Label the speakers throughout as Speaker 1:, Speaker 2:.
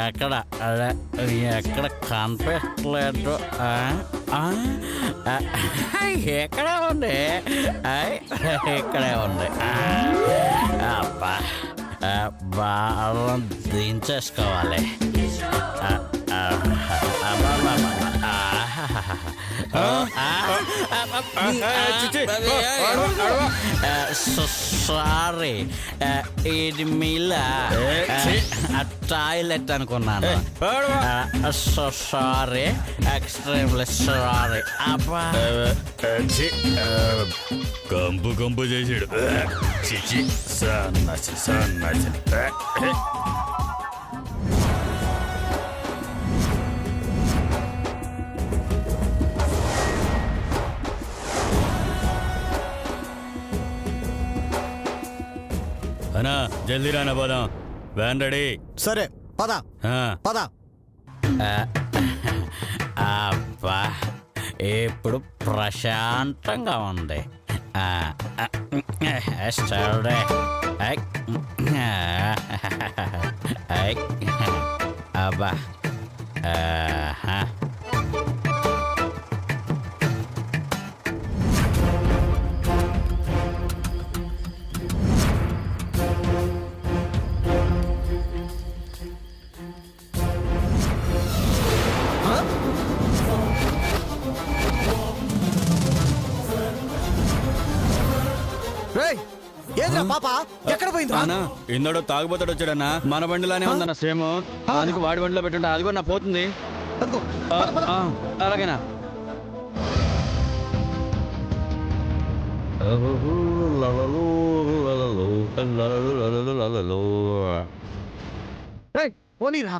Speaker 1: ఎక్కడ అదే ఎక్కడ కనిపించలేదు. ఎక్కడే ఉంది, ఇక్కడే ఉంది. అబ్బా బాగా దించేసుకోవాలి. సారీ, ఇది మీలా టాయిలెట్ అనుకున్నాను. Sorry, extremely sorry. అబ్బా
Speaker 2: కంపు కంపు చేసాడు. చిచి సన్నాసి సన్నాసి. అన్నా జల్దీ రానా, పోదాం. Van ready.
Speaker 3: సరే పద పద.
Speaker 1: అబ్బా ఇప్పుడు ప్రశాంతంగా ఉంది. అబ్బా
Speaker 3: ఏదిరా పాప ఎక్కడ పోయింది?
Speaker 2: ఇందడు తాగుబోతాడు వచ్చాడన్నా. మన బండిలానే ఉందన్న సేమ్. అందుకు వాడి బండిలో పెట్టుంటా. అది కూడా నా పోతుంది. అలాగేనా?
Speaker 3: పోనీరా.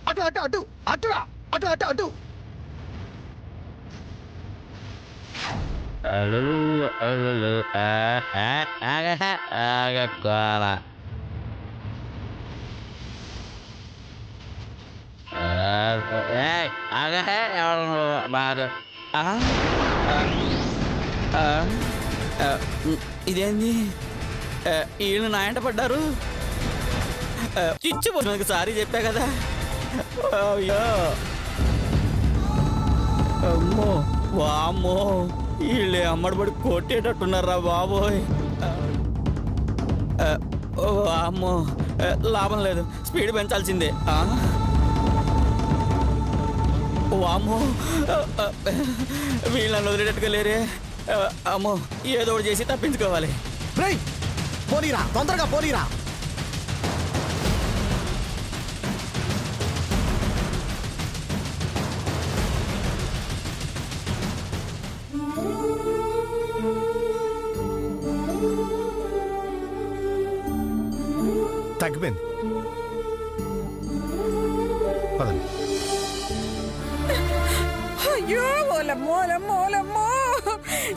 Speaker 3: అటు అటు అటు అటు అటు అటు అటు.
Speaker 1: ఇదేంది? వీళ్ళు నా ఎంట పడ్డారు. చిచ్చిపోతున్నది. సారీ చెప్పా కదా. అయ్యో అమ్మో వామ్మో, వీళ్ళే అమ్మడిపడి కొట్టేటట్టున్నారా బాబోయ్. వామ్మో, లాభం లేదు, స్పీడ్ పెంచాల్సిందే. వామ్మో, వీళ్ళని వదిలేటట్టుగా లేరే. అమ్మో, ఏదో ఒకటి చేసి తప్పించుకోవాలి.
Speaker 3: పోనీరా, తొందరగా పోనీరా. తగ్గిపోయింది.
Speaker 4: అయ్యో ఓలమ్మో ఓలమ్మో ఓలమ్మో,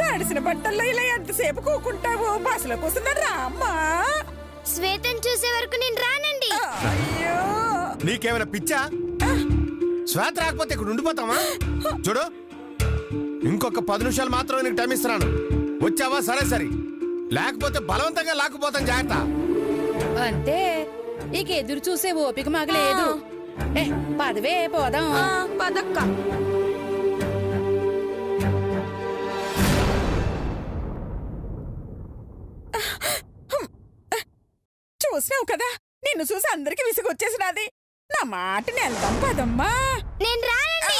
Speaker 4: తడిసిన బట్టల్లో ఇలా ఎంతసేపు కూకుంటావు? బస్సులో కూర్చున్నారా అమ్మా?
Speaker 5: శ్వేతను చూసే వరకు నేను రానండి.
Speaker 4: అయ్యో
Speaker 3: నీకేమైనా పిచ్చా? శ్వేత రాకపోతే ఇక్కడ ఉండిపోతామా? చూడు, ఇంకొక 10 నిమిషాలు మాత్రమే నీకు టైం ఇస్తున్నాను. వచ్చావా? సరే సరే, లేకపోతే బలవంతంగా లాక్కుపోతాం. జాగ్రత్త.
Speaker 6: అంతే, ఇక ఎదురు చూసే ఓపిక మాగలేదు. పదవే పోదాం.
Speaker 4: పదక్క. చూసినావు కదా, నిన్ను చూసి అందరికి విసుగొచ్చేసినది. నా మాటని వెళ్దాం పదమ్మా.
Speaker 5: నేను రానండి.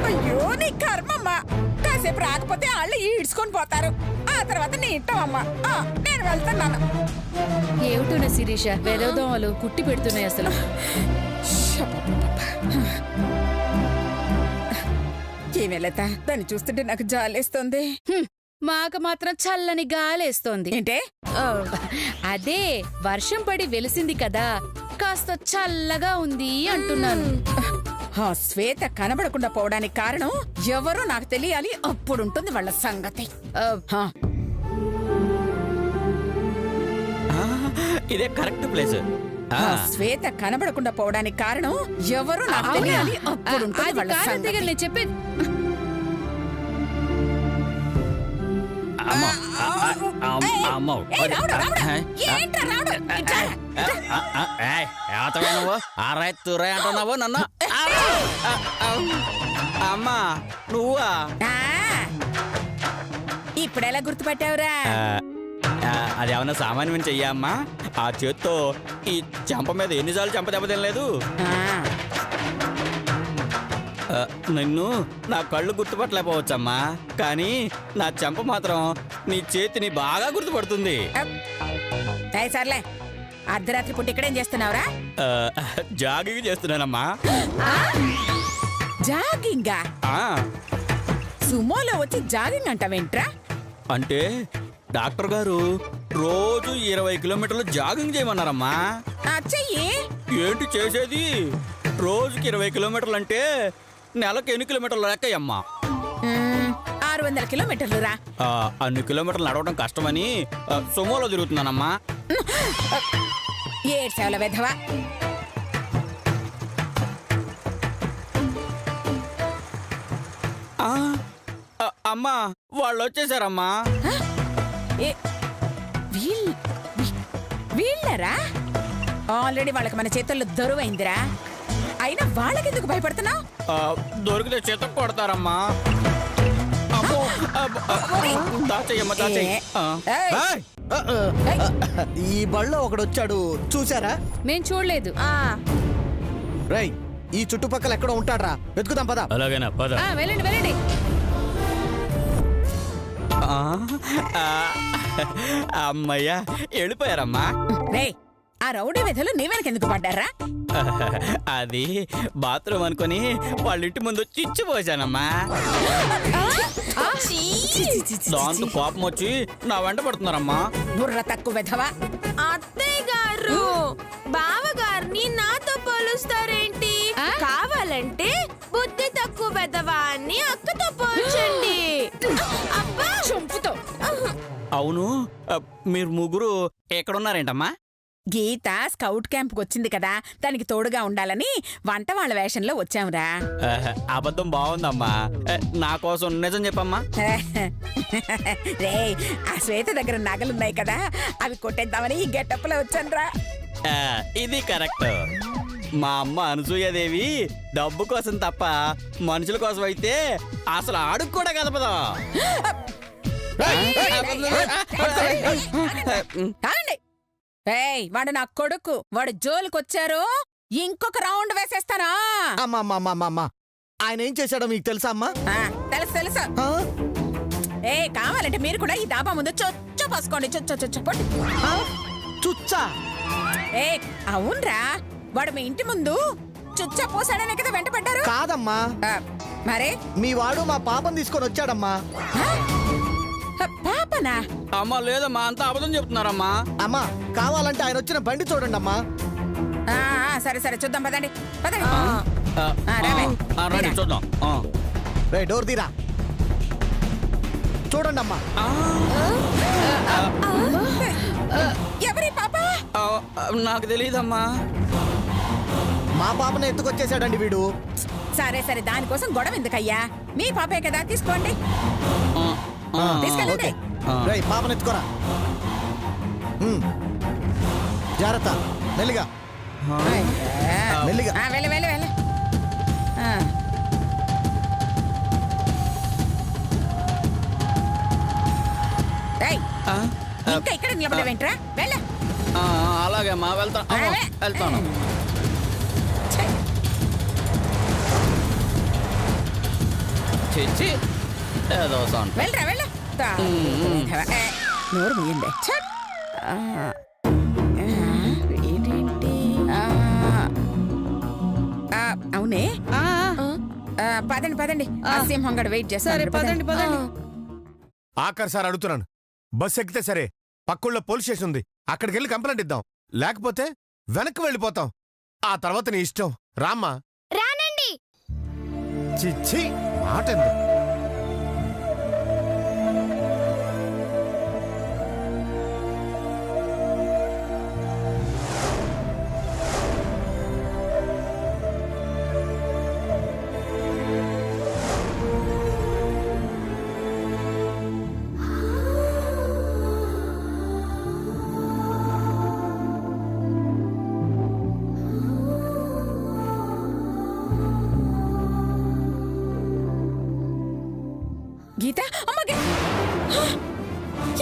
Speaker 4: అయ్యో నీ కర్మమ్మా, కాసేపు రాకపోతే వాళ్ళు ఈడ్చుకొని పోతారు. ఆ తర్వాత నీ ఇట్టమమ్మా. నేను వెళ్తున్నాను.
Speaker 6: ఏమిటోనా శిరీష, వెదవదోమలు కుట్టి పెడుతున్నాయి అసలు.
Speaker 4: ఏమేలత, దాన్ని చూస్తుంటే నాకు జాలేస్తుంది.
Speaker 6: మాకు మాత్రం చల్లని గాలేస్తోంది.
Speaker 4: ఏంటే?
Speaker 6: అదే వర్షం పడి వెలిసింది కదా, కాస్త చల్లగా ఉంది అంటున్నాను.
Speaker 4: శ్వేత కనబడకుండా పోవడానికి కారణం ఎవరో నాకు తెలియాలి. అప్పుడుంటుంది వాళ్ళ సంగతి.
Speaker 1: ఇదే కరెక్ట్ ప్లేస్.
Speaker 4: ఆ శ్వేత కనబడకుండా పోవడానికి కారణం ఎవరు నాకు తెలియాలి. అప్పుడు ఉంటుంది
Speaker 6: అది
Speaker 4: వాళ్ళ
Speaker 6: కారణం
Speaker 4: సంగతి.
Speaker 6: దగ్గర నేను చెప్పేది.
Speaker 2: అమ్మో, అమ్మో.
Speaker 4: ఏయ్, రావుడు, రావుడు. ఏంట్రా రావుడు? ఇట్రా.
Speaker 2: ఏతవే నువ్వు ఆరాయ్ తురాయ్ అంటున్నావు నన్ను.
Speaker 1: అమ్మా నువ్వా?
Speaker 4: ఆ, ఇప్పుడెలా గుర్తుపట్టావురా?
Speaker 1: అది ఏమన్నా సామాన్యం చెయ్యా అమ్మా? ఆ చేత్తో ఈ చెంప మీద ఎన్నిసార్లు చెంప దెబ్బ తినలేదు. నిన్ను నా కళ్ళు గుర్తుపట్టలేకపోవచ్చమ్మా, కానీ నా చెంప మాత్రం నీ చేతిని బాగా గుర్తుపడుతుంది.
Speaker 4: సర్లే, అర్ధరాత్రి పుట్టి ఇక్కడేం చేస్తున్నావురా?
Speaker 1: జాగింగ్ చేస్తున్నానమ్మా.
Speaker 4: జాగింగా?
Speaker 1: ఆ,
Speaker 4: సుమోలో వచ్చి జాగింగ్ అంటావేంట్రా?
Speaker 1: అంటే డాక్టర్ గారు రోజు 20 కిలోమీటర్లు జాగింగ్ చేయమన్నారమ్మా.
Speaker 4: చెయ్యి.
Speaker 1: ఏంటి చేసేది? రోజుకి 20 కిలోమీటర్లు అంటే నెలకు ఎన్ని కిలోమీటర్లు లెక్కయ్యమ్మా?
Speaker 4: 600 కిలోమీటర్లు రా.
Speaker 1: అన్ని కిలోమీటర్లు నడవడం కష్టమని సుమోలో తిరుగుతున్నానమ్మా.
Speaker 4: ఏడ్చావుల వెధవా.
Speaker 1: అమ్మా వాళ్ళు వచ్చేసారమ్మా.
Speaker 4: వీళ్ళరా? ఆల్రెడీ వాళ్ళకి మన చేతుల్లో దొరువైందిరా. అయినా వాళ్ళకెందుకు భయపడుతున్నావు?
Speaker 1: దొరికితే చేత కొడతారమ్మా. దాచేయమ్మా, దాచేయి.
Speaker 7: ఈ బళ్ళో ఒకడు వచ్చాడు, చూసారా?
Speaker 6: మేం చూడలేదు.
Speaker 7: రై, ఈ చుట్టుపక్కల ఎక్కడో ఉంటాడ్రా, వెతుకుదాం పద.
Speaker 1: అలాగేనా, పద.
Speaker 6: వెళ్ళండి వెళ్ళండి.
Speaker 1: అమ్మయ్యా వెళ్ళిపోయారమ్మా.
Speaker 4: ఆ రౌడీ వెధలు నీ వెనకెందుకు పడ్డారా?
Speaker 1: అది బాత్రూమ్ అనుకుని వాళ్ళ ఇంటి ముందు చిచ్చు పోసానమ్మా. దాంతో కోపం వచ్చి నా వెంట పడుతున్నారమ్మా.
Speaker 4: బుర్ర తక్కువ వెధవా.
Speaker 8: అత్తయ్య గారు, బావగారిని నాతో పోలుస్తారేంటి? కావాలంటే బుద్ధి తక్కువ పెద్దవా అని అక్కతో పోల్చండి. అబ్బా,
Speaker 4: చంపుతో.
Speaker 1: అవును, మీరు ముగ్గురు ఎక్కడున్నారేంటమ్మా?
Speaker 4: గీత స్కౌట్ క్యాంప్ వచ్చింది కదా, దానికి తోడుగా ఉండాలని వంట వాళ్ళ వేషంలో వచ్చాంరా.
Speaker 1: అబద్ధం బాగుందమ్మా. నా కోసం నిజం చెప్పమ్మా.
Speaker 4: రే, ఆ శ్వేత దగ్గర నగలున్నాయి కదా, అవి కొట్టేద్దామని ఈ గెటప్ లో వచ్చానురా.
Speaker 1: ఇది కరెక్ట్. మా అమ్మ అనసూయదేవి డబ్బు కోసం తప్ప మనుషుల కోసం అయితే అసలు ఆడుకు కూడా కదపదా.
Speaker 4: వాడు నా కొడుకు, వాడు జోలికొచ్చారు, ఇంకొక రౌండ్ వేసేస్తానా?
Speaker 7: అమ్మా, ఆయన ఏం చేశాడో మీకు తెలుసా అమ్మా?
Speaker 4: తెలుసు తెలుసు. కావాలంటే మీరు కూడా ఈ డాబా ముందు చొచ్చు పోసుకోండి. చొచ్చు.
Speaker 7: చుచ్చా?
Speaker 4: అవునరా, వాడు మీ ఇంటి ముందు చుచ్చా పోసాడనే కదా వెంట పడ్డారు.
Speaker 7: కాదమ్మా,
Speaker 4: మరే
Speaker 7: మీ వాడు మా పాపం తీసుకొని వచ్చాడమ్మా.
Speaker 4: పాపనా?
Speaker 1: అమ్మా లేదమ్మా, అంతా అబద్ధం చెప్తున్నారమ్మా.
Speaker 7: అమ్మా, కావాలంటే ఆయన వచ్చిన బండి చూడండి అమ్మా.
Speaker 4: సరే సరే, చూద్దాం పదండి పదండి.
Speaker 1: రండి చూద్దాం.
Speaker 7: రే, డోర్ తీరా, చూడండి అమ్మా.
Speaker 4: ఎవరి పాప?
Speaker 1: నాకు తెలియదమ్మా.
Speaker 7: మా పాపను ఎత్తుకొచ్చేసాడండి వీడు.
Speaker 4: సరే సరే, దానికోసం గొడవ ఎందుకయ్యా? మీ పాపే కదా, తీసుకోండి. తీసుకెళ్ళండి.
Speaker 7: రే, పాపను ఎత్తుకోరా. జాగ్రత్త, మెల్లిగా మెల్లిగా.
Speaker 4: వెళ్ళి వెళ్ళి వెళ్ళి. ఇంకా ఇక్కడ నిలబడవేంట్రా? వెళ్ళ.
Speaker 1: అలాగే అమ్మా, వెళ్తాను. చిచ్చి ఏదో సౌండ్.
Speaker 4: వెళ్ళరా వెళ్ళ. నోరు ముయ్యండి. అవునే, పదండి పదండి. సింహం గడ వెయిట్ చేస్తారు.
Speaker 6: పదండి పదండి.
Speaker 3: ఆఖరి సార్ అడుగుతున్నాను, బస్ ఎక్కితే సరే పక్కూళ్ళో పోలీస్ స్టేషన్ ఉంది, అక్కడికి వెళ్ళి కంప్లైంట్ ఇద్దాం. లేకపోతే వెనక్కి వెళ్ళిపోతాం. ఆ తర్వాత నీ ఇష్టం. రామ్మా.
Speaker 5: రానండి.
Speaker 3: చిచ్చి, మాట ఎంత.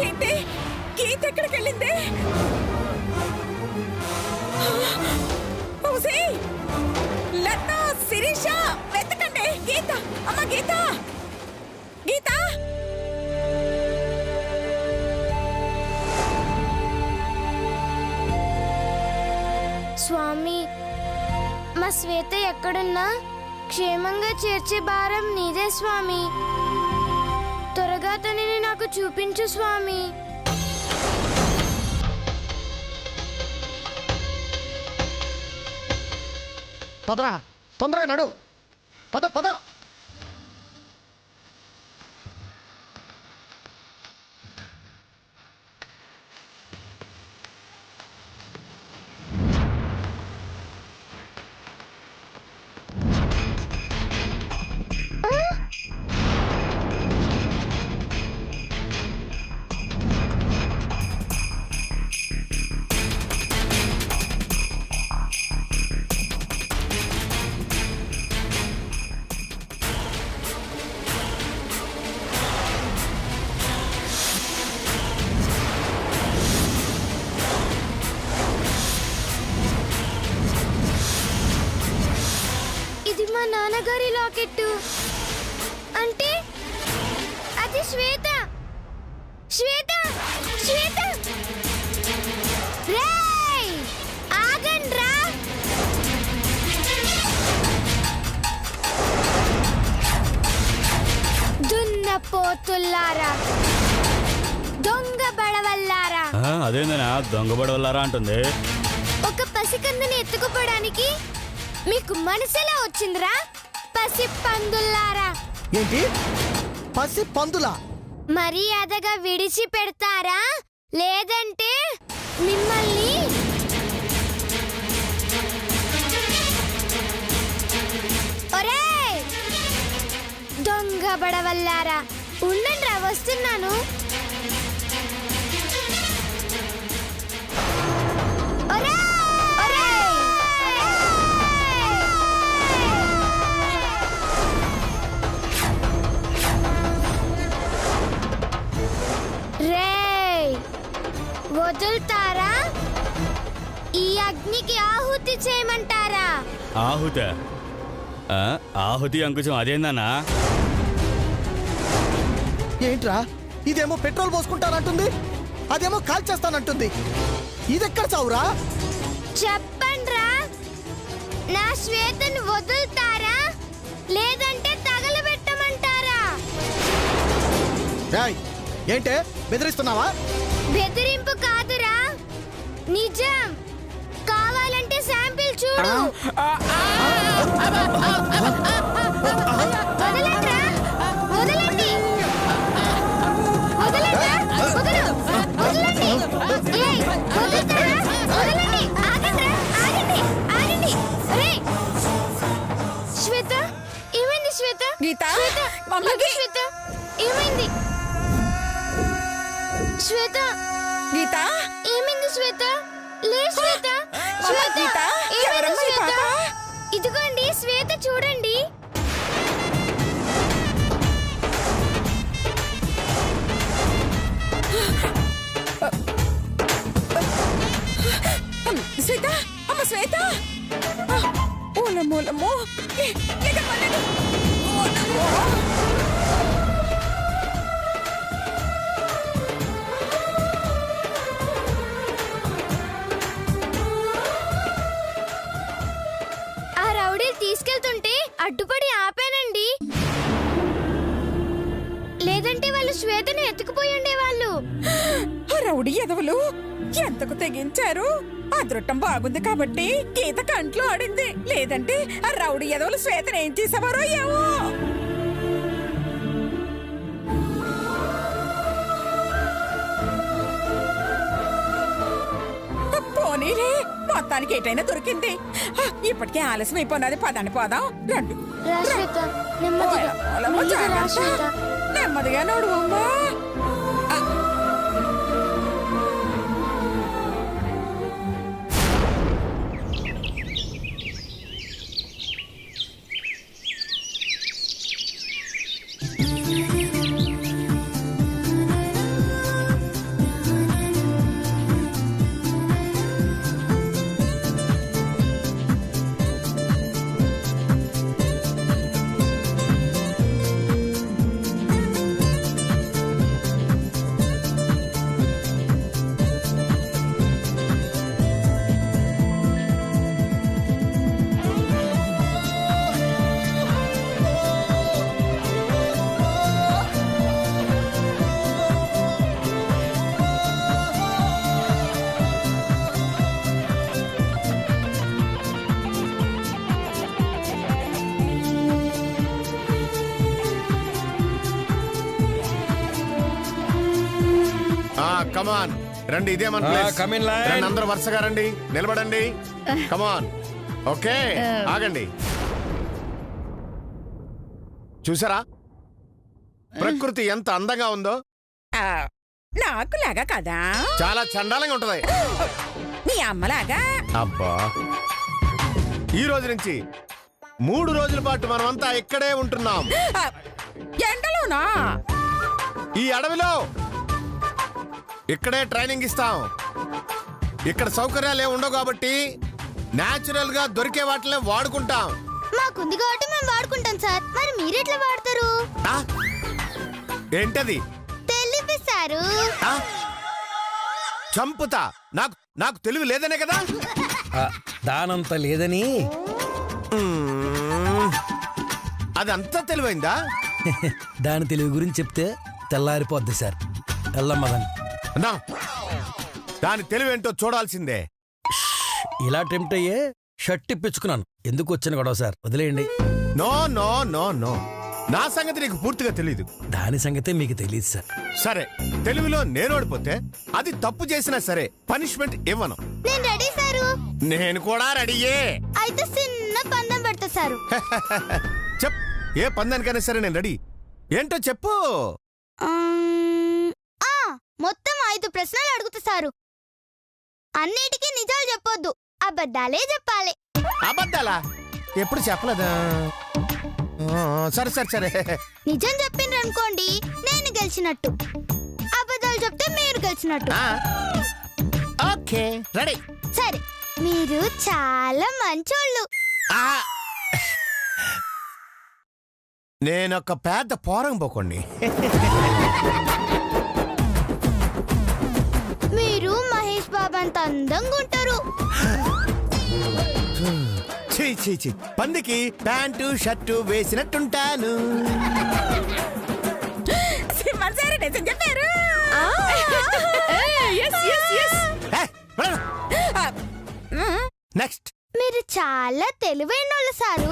Speaker 4: ఏంటి గీత ఎక్కడికి వెళ్ళింది? లత, శిరీష, వెతకండి. గీత, అమ్మ గీత, గీత.
Speaker 5: స్వామి, మా శ్వేత ఎక్కడున్నా క్షేమంగా చేర్చే భారం నీదే స్వామి. త్వరగా తనని నాకు చూపించు స్వామి.
Speaker 7: పదరా, తొందరగా నడు. పద పద.
Speaker 5: ఇది మా నాన్నగారి లాకెట్టు. అంటే అది శ్వేత. శ్వేత, శ్వేత. రేయ్, ఆగండ్రా. దున్నపోతుల్లారా, దొంగ బడవల్లారా.
Speaker 2: అదేందనా దొంగ బడవల్లారా అంటుంది?
Speaker 5: ఒక పసికందుని ఎత్తుకుపోవడానికి మీకు మనసులా వచ్చిందిరా పసి పందుల్లారా?
Speaker 7: ఏంటి పసి పందులా?
Speaker 5: మర్యాదగా విడిచి పెడతారా లేదంటే మిమ్మల్ని ఒరేయ్ దొంగ బడవల్లారా, ఉండండిరా వస్తున్నాను. రేయ్, వదులుతారా? ఈ అగ్నికి ఆహుతి చేయమంటారా?
Speaker 2: ఆహుత? ఆహుతి అంకుశం అదేందన్నా?
Speaker 7: ఏంట్రా, ఇదేమో పెట్రోల్ పోసుకుంటానంటుంది, అదేమో కాల్చేస్తానంటుంది. ఇదెక్కడ చావురా?
Speaker 5: చెప్పండ్రా, నా శ్వేతను వదులుతారా లేదంటే తగలబెట్టమంటారా?
Speaker 7: ఏంటే బెదిరిస్తున్నావా?
Speaker 5: బెదిరింపు కాదురా, నిజం. కావాలంటే శాంపిల్ చూడు. వదలండ్రా, వదలండి. వదలండ్రా, వదలండి. ఏయ్, వదులుతారా? వదలండి. ఆగండ్రా, ఆగండి, ఆగండి. రేయ్, శ్వేత, ఏమైంది శ్వేత?
Speaker 4: గీత,
Speaker 5: శ్వేత, ఏమైంది శ్వేత?
Speaker 4: గీత,
Speaker 5: ఏమైంది శ్వేత? లే శ్వేత, శ్వేత,
Speaker 4: గీత,
Speaker 5: ఏమైంది
Speaker 4: ఎవరమ్మా ఈ
Speaker 5: శ్వేత?
Speaker 4: పాప?
Speaker 5: ఇదిగోండి శ్వేత, చూడండి.
Speaker 4: శ్వేత, అమ్మ శ్వేత. ఓలమ్మో,
Speaker 5: ఆ రౌడీలు తీసుకెళ్తుంటే అడ్డుపడి ఆపానండి. లేదంటే వాళ్ళు శ్వేతను ఎత్తుకుపోయి ఉండేవాళ్ళు.
Speaker 4: రౌడీ ఎదవలు ఎంతకు తెగించారు. అదృష్టం బాగుంది కాబట్టి గీత కంట్లో ఆడింది. లేదంటే ఆ రౌడీ ఎదవలు శ్వేతను ఏం చేసేవారో ఏమో. పోనీలే, మొత్తానికి ఏటైనా దొరికింది. ఇప్పటికే ఆలస్యం అయిపోయినది. పదండి పోదాం. రండి.
Speaker 5: రా శ్వేత, నెమ్మదిగా, మెల్లిగా రా శ్వేత.
Speaker 4: నెమ్మదిగా నడువమ్మా.
Speaker 3: కమాన్ రండి, ఇదే మన ప్లేస్.
Speaker 2: come in line.
Speaker 3: రండి, అందరూ వరుసగా రండి, నిలబడండి. కమాన్. ఓకే, ఆగండి. చూసారా ప్రకృతి ఎంత అందంగా ఉందో?
Speaker 4: ఆ, నాకులాగా కదా,
Speaker 3: చాలా చండాలంగా ఉంటది.
Speaker 4: నీ అమ్మలాగా.
Speaker 3: అబ్బా, ఈ రోజు నుంచి 3 రోజుల పాటు మనమంతా ఇక్కడే ఉంటున్నాం.
Speaker 4: ఆ, ఎండలోనా?
Speaker 3: ఈ అడవిలో ఇక్కడే ట్రైనింగ్ ఇస్తాం. ఇక్కడ సౌకర్యాలు ఏమి ఉండవు కాబట్టి నేచురల్ గా దొరికే వాటినే వాడుకుంటాం.
Speaker 5: మాకుంది కాబట్టి మేము వాడుకుంటాం సార్. మరి మీరెట్లా వాడతారు?
Speaker 3: ఆ? ఏంటది?
Speaker 5: తెలిపిస్తారు.
Speaker 3: ఆ? చంపుతా. నాకు నాకు తెలివి లేదనే కదా.
Speaker 7: దానంత లేదని
Speaker 3: అదంతా తెలివైందా?
Speaker 7: దాని తెలివి గురించి చెప్తే తెల్లారిపోద్ది సార్. వెళ్ళమ్మదని
Speaker 3: అన్నా, దాని తెలివేంటో చూడాల్సిందే.
Speaker 7: ఇలా టెంప్ట్ అయ్యే షర్ట్ ఇప్పించుకున్నాను. ఎందుకు వచ్చిన గొడవ సార్, వదిలేయండి.
Speaker 3: నో నో నో నో, నా సంగతి నీకు పూర్తిగా తెలీదు.
Speaker 7: దాని సంగతే మీకు తెలియదు సార్.
Speaker 3: సరే, తెలివిలో నేను ఓడిపోతే అది తప్పు చేసినా సరే పనిష్మెంట్ ఇవ్వను.
Speaker 5: నేను రెడీ సారు.
Speaker 3: నేను కూడా రెడీయే.
Speaker 5: అయితే చిన్న పందెం పెడతా సారు.
Speaker 3: చెప్, ఏ పందానికైనా సరే నేను రెడీ. ఏంటో చెప్పు.
Speaker 5: మొత్తం 5 ప్రశ్నలు అడుగుతా సారు. అన్నిటికీ నిజాలు చెప్పొద్దు, అబద్ధాలే చెప్పాలి.
Speaker 3: అబద్ధాలా? ఎప్పుడు చెప్పలేదా? సరే సరే సరే.
Speaker 5: నిజం చెప్పిండ్రు అనుకోండి నేను గెలిచినట్టు, అబద్ధాలు చెప్తే మీరు గెలిచినట్టు.
Speaker 3: Okay, ready.
Speaker 5: సరే, మీరు చాలా మంచోళ్ళు.
Speaker 3: నేనొక పెద్ద పోరం పోకండి.
Speaker 5: మీరు మహేష్ బాబు అంత అందంగా ఉంటారు.
Speaker 3: చీ చీ చీ, పందికి ప్యాంటు షర్టు వేసినట్టుంటాను.
Speaker 4: సింహాచారి నిజం చెప్పారు.
Speaker 3: నెక్స్ట్.
Speaker 5: మీరు చాలా తెలివైన వాళ్ళు సారు.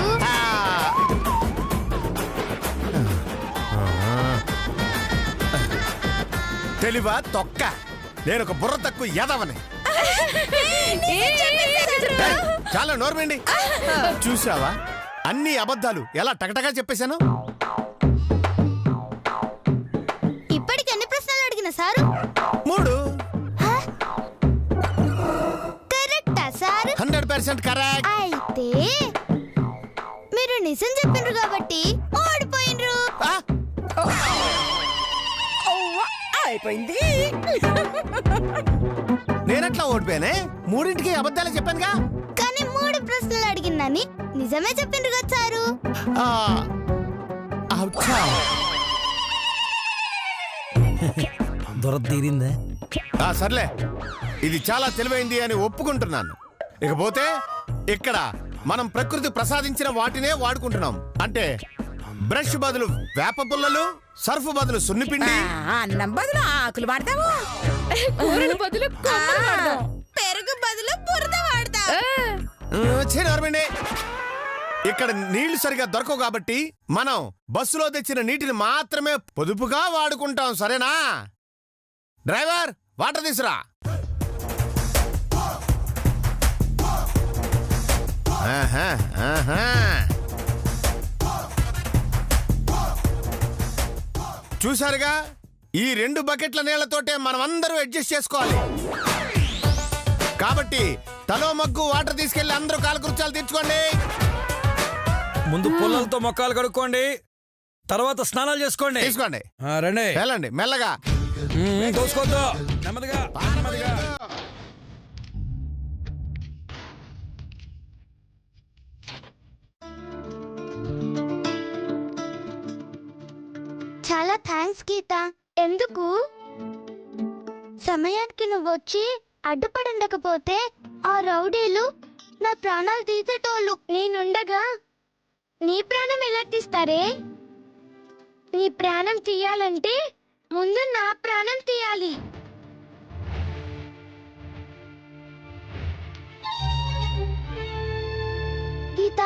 Speaker 3: తెలివా తొక్క, నేను ఒక బుర్ర తక్కువ ఎదవని. చాలా నోర్మండి. చూసావా అన్ని అబద్ధాలు ఎలా టకటగా చెప్పేశాను.
Speaker 5: ఇప్పటికి ఎన్ని ప్రశ్నలు అడిగిన సారు?
Speaker 3: 3.
Speaker 5: కరెక్టా సారు?
Speaker 3: 100% కరెక్ట్.
Speaker 5: అయితే మీరు నిజం చెప్పిండ్రు కాబట్టి ఓడిపోయిండ్రు.
Speaker 4: అయిపోయింది.
Speaker 3: నేనట్లా ఓడిపోయానే, 3ంటికి అబద్ధాలే చెప్పానుగా.
Speaker 5: కానీ 3 ప్రశ్నలు అడిగిందని నిజమే చెప్పిండ్రు కదా సారు.
Speaker 7: దొరదీరిందా?
Speaker 3: సర్లే, ఇది చాలా తెలివైంది అని ఒప్పుకుంటున్నాను. ఇకపోతే ఇక్కడ మనం ప్రకృతి ప్రసాదించిన వాటినే వాడుకుంటున్నాం. అంటే బ్రష్ బదులు వేప పుల్లలు, సర్ఫ్ బదులు సున్నిపిండి,
Speaker 4: అన్నం బదులు ఆకులు వాడతాము,
Speaker 6: కూరల బదులు కొమ్మలు వాడదాం.
Speaker 8: పెరుగు బదులు బురద వాడతాం.
Speaker 3: నోర్మండి. ఇక్కడ నీళ్లు సరిగా దొరకవు కాబట్టి మనం బస్సులో తెచ్చిన నీటిని మాత్రమే పొదుపుగా వాడుకుంటాం. సరేనా? డ్రైవర్, వాటర్ తీసురా. చూసారుగా, ఈ 2 బకెట్ల నీళ్లతోటే మనం అందరూ అడ్జస్ట్ చేసుకోవాలి. కాబట్టి తలో మగ్గు వాటర్ తీసుకెళ్లి అందరూ కాలకృత్యాలు తీర్చుకోండి.
Speaker 7: ముందు పుల్లలతో మొక్కలు కడుక్కోండి, తర్వాత స్నానాలు చేసుకోండి.
Speaker 3: తీసుకోండి,
Speaker 7: రండి,
Speaker 3: వెళ్ళండి మెల్లగా.
Speaker 7: తోసుకోవద్దు, నెమ్మదిగా నెమ్మదిగా.
Speaker 5: చాలా థ్యాంక్స్ గీత. ఎందుకు? సమయానికి నువ్వు వచ్చి అడ్డుపడుండకపోతే ఆ రౌడీలు నా ప్రాణాలు తీసేటోళ్ళు. నేనుండగా నీ ప్రాణం ఎలా తీస్తారే? నీ ప్రాణం తీయాలంటే ముందు నా ప్రాణం తీయాలి. గీత